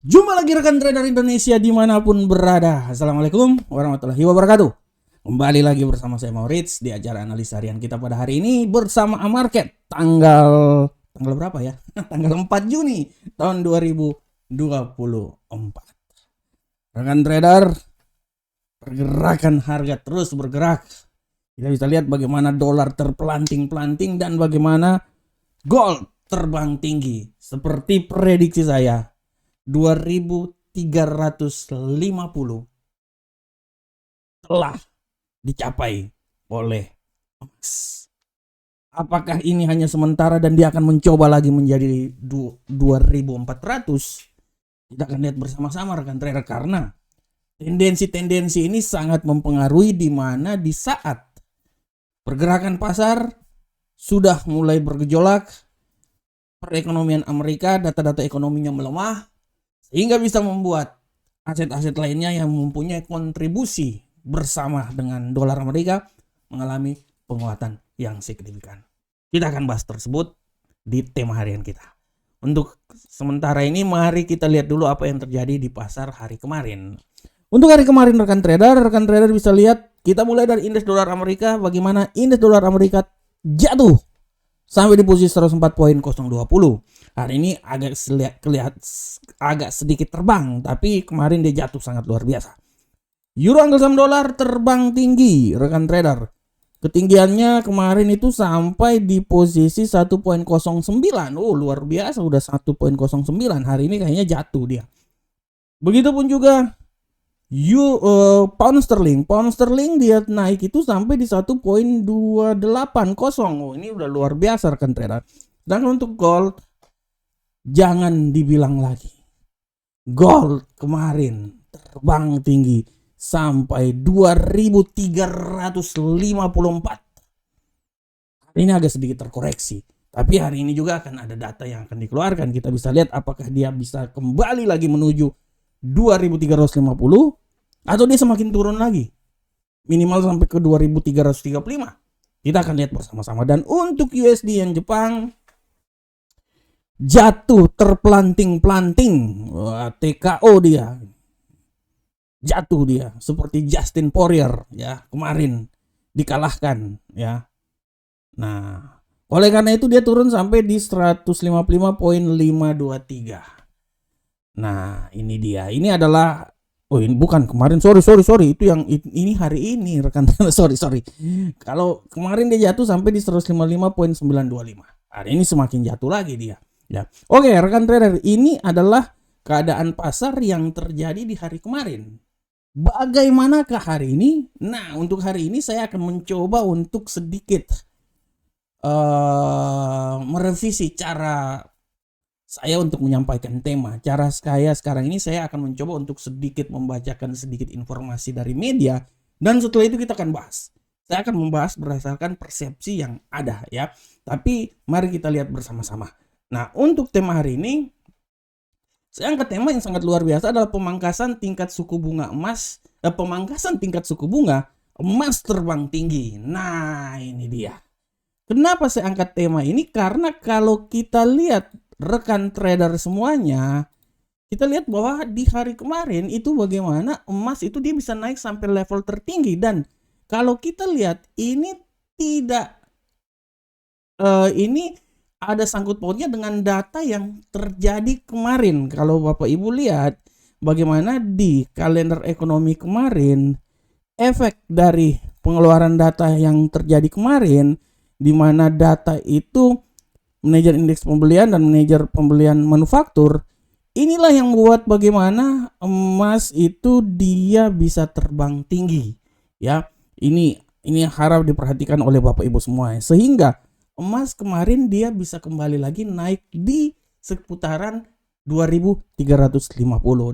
Jumpa lagi rekan trader Indonesia dimanapun berada. Assalamualaikum warahmatullahi wabarakatuh. Kembali lagi bersama saya Maurits di acara analis harian kita pada hari ini bersama Amarket tanggal berapa ya? Tanggal 4 Juni tahun 2024. Rekan trader, pergerakan harga terus bergerak. Kita bisa lihat bagaimana dolar terpelanting-pelanting dan bagaimana gold terbang tinggi. Seperti prediksi saya, 2350 telah dicapai oleh emas. Apakah ini hanya sementara dan dia akan mencoba lagi menjadi 2400? Kita akan lihat bersama-sama rekan trader, karena tendensi-tendensi ini sangat mempengaruhi di mana di saat pergerakan pasar sudah mulai bergejolak, perekonomian Amerika, data-data ekonominya melemah, sehingga bisa membuat aset-aset lainnya yang mempunyai kontribusi bersama dengan dolar Amerika mengalami penguatan yang signifikan. Kita akan bahas tersebut di tema harian kita. Untuk sementara ini mari kita lihat dulu apa yang terjadi di pasar hari kemarin. Untuk hari kemarin rekan trader bisa lihat kita mulai dari indeks dolar Amerika, bagaimana indeks dolar Amerika jatuh sampai di posisi 104.020. Hari ini agak sedikit terbang, tapi kemarin dia jatuh sangat luar biasa. Euro anggal saham dolar terbang tinggi rekan trader. Ketinggiannya kemarin itu sampai di posisi 1.09. Oh, luar biasa, udah 1.09. Hari ini kayaknya jatuh dia. Begitupun juga pound sterling dia naik itu sampai di 1.280. Oh, ini udah luar biasa rekan trader. Dan untuk gold jangan dibilang lagi. Gold kemarin terbang tinggi sampai 2354. Hari ini agak sedikit terkoreksi, tapi hari ini juga akan ada data yang akan dikeluarkan. Kita bisa lihat apakah dia bisa kembali lagi menuju 2350 atau dia semakin turun lagi minimal sampai ke 2335. Kita akan lihat bersama-sama. Dan untuk USD yang Jepang jatuh terpelanting-pelanting. TKO dia jatuh, dia seperti Justin Poirier ya, kemarin dikalahkan ya. Nah, oleh karena itu dia turun sampai di 155.523. Nah, ini dia. Ini adalah ini bukan kemarin, sorry itu yang ini hari ini rekan. sorry kalau kemarin dia jatuh sampai di 155.925. Hari ini semakin jatuh lagi dia ya. Oke rekan trader, ini adalah keadaan pasar yang terjadi di hari kemarin. Bagaimanakah hari ini? Nah, untuk hari ini saya akan mencoba untuk sedikit merevisi cara saya untuk menyampaikan tema. Cara saya sekarang ini, saya akan mencoba untuk sedikit membacakan sedikit informasi dari media, dan setelah itu kita akan bahas. Saya akan membahas berdasarkan persepsi yang ada ya. Tapi mari kita lihat bersama-sama. Nah, untuk tema hari ini saya angkat tema yang sangat luar biasa, adalah pemangkasan tingkat suku bunga emas. Pemangkasan tingkat suku bunga emas terbang tinggi. Nah, ini dia. Kenapa saya angkat tema ini? Karena kalau kita lihat rekan trader semuanya, kita lihat bahwa di hari kemarin itu bagaimana emas itu dia bisa naik sampai level tertinggi. Dan kalau kita lihat ini tidak ini ada sangkut pautnya dengan data yang terjadi kemarin. Kalau Bapak Ibu lihat bagaimana di kalender ekonomi kemarin, efek dari pengeluaran data yang terjadi kemarin, di mana data itu manajer indeks pembelian dan manajer pembelian manufaktur, inilah yang membuat bagaimana emas itu dia bisa terbang tinggi ya. Ini harap diperhatikan oleh Bapak Ibu semua ya. Sehingga emas kemarin dia bisa kembali lagi naik di seputaran 2350.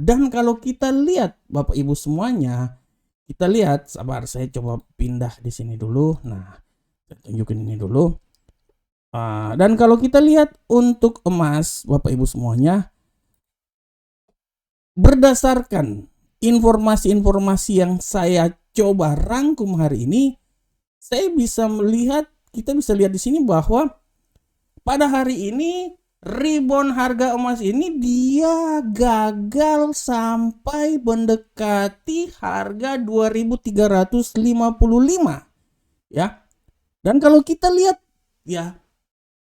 Dan kalau kita lihat Bapak Ibu semuanya, kita lihat, sabar saya coba pindah di sini dulu. Nah, saya tunjukin ini dulu. Dan kalau kita lihat untuk emas Bapak Ibu semuanya, berdasarkan informasi-informasi yang saya coba rangkum hari ini, saya bisa melihat, kita bisa lihat di sini bahwa pada hari ini rebound harga emas ini dia gagal sampai mendekati harga 2355 ya. Dan kalau kita lihat ya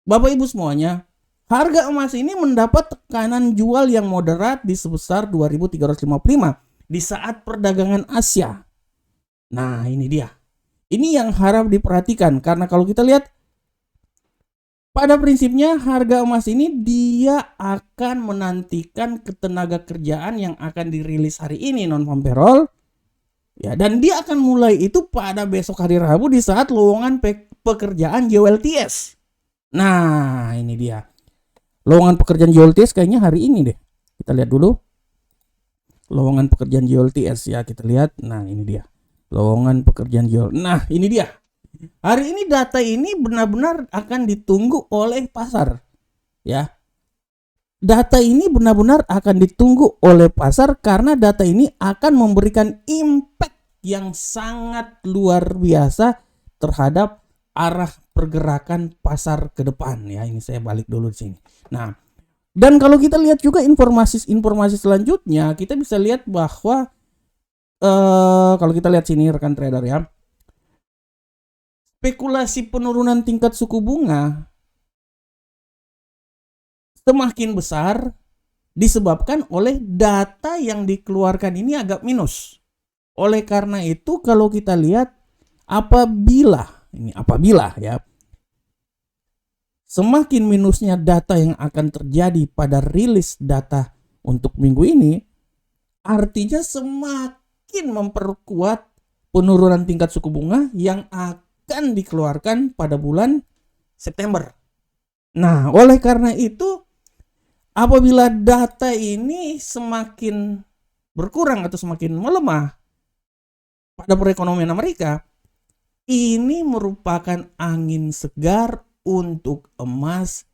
Bapak Ibu semuanya, harga emas ini mendapat tekanan jual yang moderat di sebesar 2355 di saat perdagangan Asia. Nah, ini dia. Ini yang harap diperhatikan karena kalau kita lihat pada prinsipnya harga emas ini dia akan menantikan ketenaga kerjaan yang akan dirilis hari ini non-farm payroll. Ya, dan dia akan mulai itu pada besok hari Rabu di saat lowongan pekerjaan JOLTS. Nah, ini dia. Lowongan pekerjaan JOLTS kayaknya hari ini deh. Kita lihat dulu. Lowongan pekerjaan JOLTS ya, kita lihat. Nah, ini dia. Lowongan pekerjaan JOLTS. Nah, ini dia. Hari ini data ini benar-benar akan ditunggu oleh pasar. Ya. Data ini benar-benar akan ditunggu oleh pasar karena data ini akan memberikan impact yang sangat luar biasa terhadap arah pergerakan pasar ke depan ya. Ini saya balik dulu di sini. Nah, dan kalau kita lihat juga informasi selanjutnya, kita bisa lihat bahwa kalau kita lihat sini rekan trader ya, spekulasi penurunan tingkat suku bunga semakin besar disebabkan oleh data yang dikeluarkan ini agak minus. Oleh karena itu kalau kita lihat apabila ya semakin minusnya data yang akan terjadi pada rilis data untuk minggu ini, artinya semakin memperkuat penurunan tingkat suku bunga yang akan dikeluarkan pada bulan September. Nah, oleh karena itu apabila data ini semakin berkurang atau semakin melemah pada perekonomian Amerika, ini merupakan angin segar untuk emas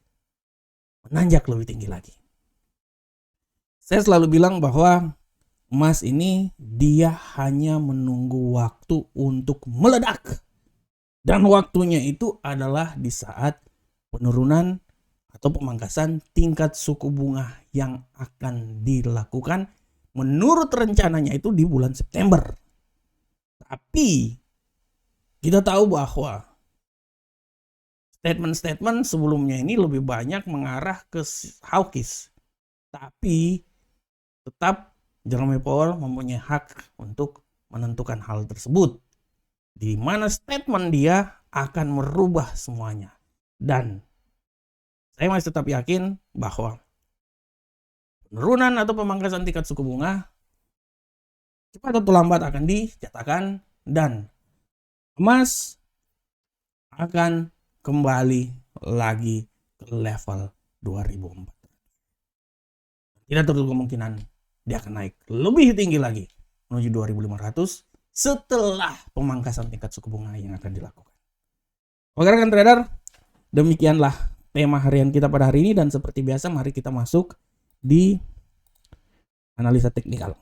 menanjak lebih tinggi lagi. Saya selalu bilang bahwa emas ini dia hanya menunggu waktu untuk meledak. Dan waktunya itu adalah di saat penurunan atau pemangkasan tingkat suku bunga yang akan dilakukan menurut rencananya itu di bulan September. Tapi kita tahu bahwa statement-statement sebelumnya ini lebih banyak mengarah ke hawkish. Tapi tetap Jerome Powell mempunyai hak untuk menentukan hal tersebut, di mana statement dia akan merubah semuanya. Dan saya masih tetap yakin bahwa penurunan atau pemangkasan tingkat suku bunga cepat atau lambat akan dinyatakan dan emas akan kembali lagi ke level 2004. Tidak tertutup kemungkinan dia akan naik lebih tinggi lagi menuju 2500 setelah pemangkasan tingkat suku bunga yang akan dilakukan. Oke rekan trader, demikianlah tema harian kita pada hari ini dan seperti biasa mari kita masuk di analisa teknikal.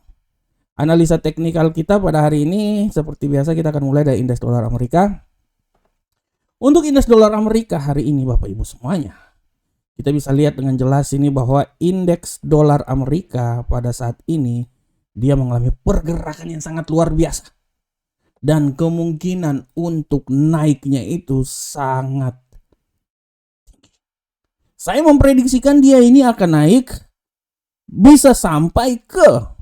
Analisa teknikal kita pada hari ini seperti biasa kita akan mulai dari indeks dolar Amerika. Untuk indeks dolar Amerika hari ini Bapak Ibu semuanya, kita bisa lihat dengan jelas ini bahwa indeks dolar Amerika pada saat ini dia mengalami pergerakan yang sangat luar biasa. Dan kemungkinan untuk naiknya itu sangat tinggi. Saya memprediksikan dia ini akan naik bisa sampai ke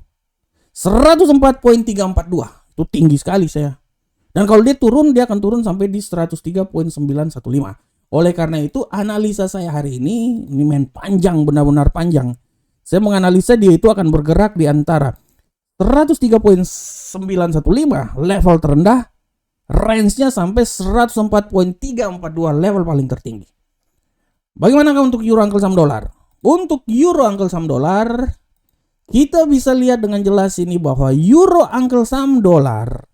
104.342. Itu tinggi sekali saya. Dan kalau dia turun, dia akan turun sampai di 103.915. Oleh karena itu, analisa saya hari ini main panjang, benar-benar panjang. Saya menganalisa dia itu akan bergerak di antara 103.915 level terendah, range-nya sampai 104.342 level paling tertinggi. Bagaimana untuk euro angkel saham dolar? Untuk euro angkel saham dolar, kita bisa lihat dengan jelas ini bahwa euro angkel saham dolar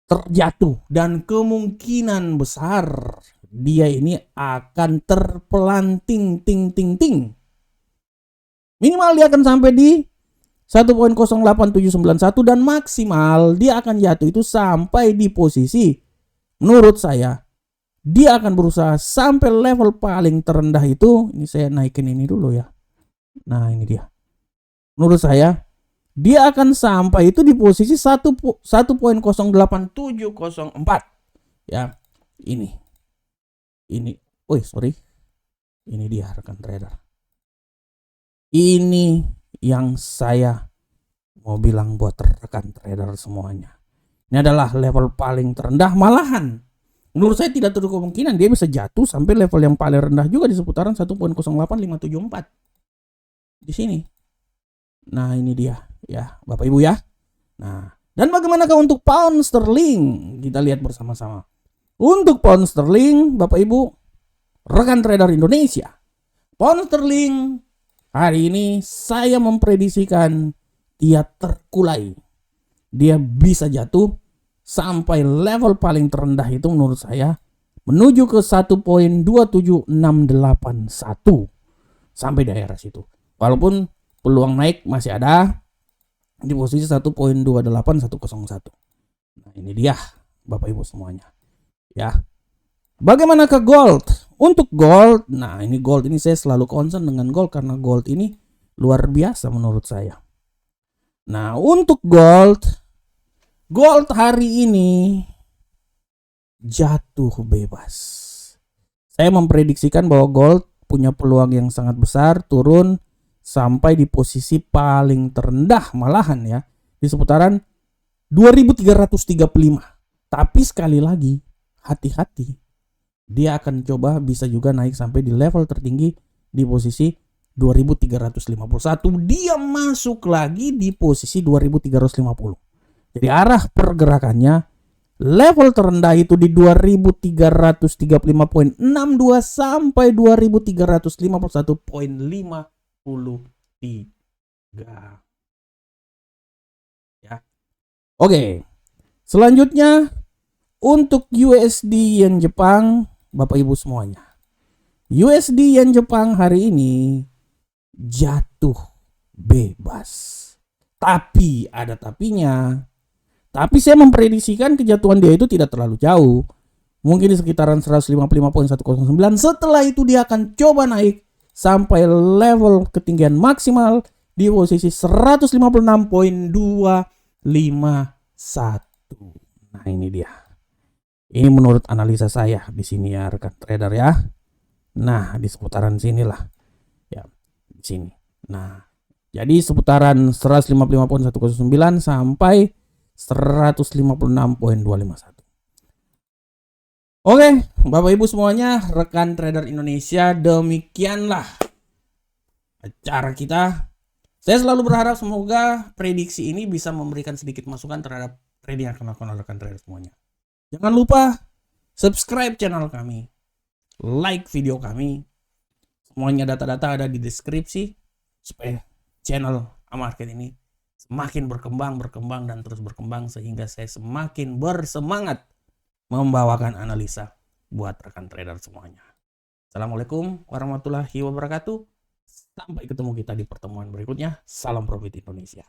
terjatuh dan kemungkinan besar dia ini akan terpelanting ting. Minimal dia akan sampai di 1.08791 dan maksimal dia akan jatuh itu sampai di posisi menurut saya dia akan berusaha sampai level paling terendah itu. Ini saya naikin ini dulu ya. Nah ini dia. Menurut saya dia akan sampai itu di posisi 1.08704 ya. Ini sorry, ini dia rekan trader. Ini yang saya mau bilang buat rekan trader semuanya. Ini adalah level paling terendah, malahan menurut saya tidak terlalu kemungkinan dia bisa jatuh sampai level yang paling rendah juga di seputaran 1.08574 di sini. Nah ini dia ya Bapak Ibu ya. Nah, dan bagaimanakah untuk pound sterling? Kita lihat bersama-sama. Untuk pound sterling, Bapak Ibu, rekan trader Indonesia, pound sterling hari ini saya memprediksikan dia terkulai. Dia bisa jatuh sampai level paling terendah itu menurut saya menuju ke 1.27681 sampai daerah situ. Walaupun peluang naik masih ada di posisi 1.28101. Nah, ini dia Bapak Ibu semuanya. Ya. Bagaimana ke gold? Untuk gold, nah ini gold ini saya selalu concern dengan gold karena gold ini luar biasa menurut saya. Nah, untuk gold hari ini jatuh bebas. Saya memprediksikan bahwa gold punya peluang yang sangat besar turun sampai di posisi paling terendah malahan ya, di seputaran 2335. Tapi sekali lagi hati-hati, dia akan coba bisa juga naik sampai di level tertinggi di posisi 2351. Dia masuk lagi di posisi 2350. Jadi arah pergerakannya level terendah itu di 2335.62 sampai 2351.53 ya. Oke. Selanjutnya untuk USD yen Jepang, Bapak Ibu semuanya. USD yen Jepang hari ini jatuh bebas. Tapi ada tapinya. Tapi saya memprediksikan kejatuhan dia itu tidak terlalu jauh. Mungkin di sekitaran 155.109. Setelah itu dia akan coba naik sampai level ketinggian maksimal di posisi 156.251. Nah, ini dia. Ini menurut analisa saya di sini ya rekan trader ya. Nah, di seputaran sinilah. Ya, di sini. Nah, jadi seputaran 155.109 sampai 156.251. Oke, Bapak Ibu semuanya, rekan trader Indonesia, demikianlah acara kita. Saya selalu berharap semoga prediksi ini bisa memberikan sedikit masukan terhadap trading yang akan dilakukan oleh rekan trader semuanya. Jangan lupa subscribe channel kami, like video kami. Semuanya data-data ada di deskripsi supaya channel Amarket ini semakin berkembang dan terus berkembang sehingga saya semakin bersemangat membawakan analisa buat rekan trader semuanya. Assalamualaikum warahmatullahi wabarakatuh. Sampai ketemu kita di pertemuan berikutnya. Salam profit Indonesia.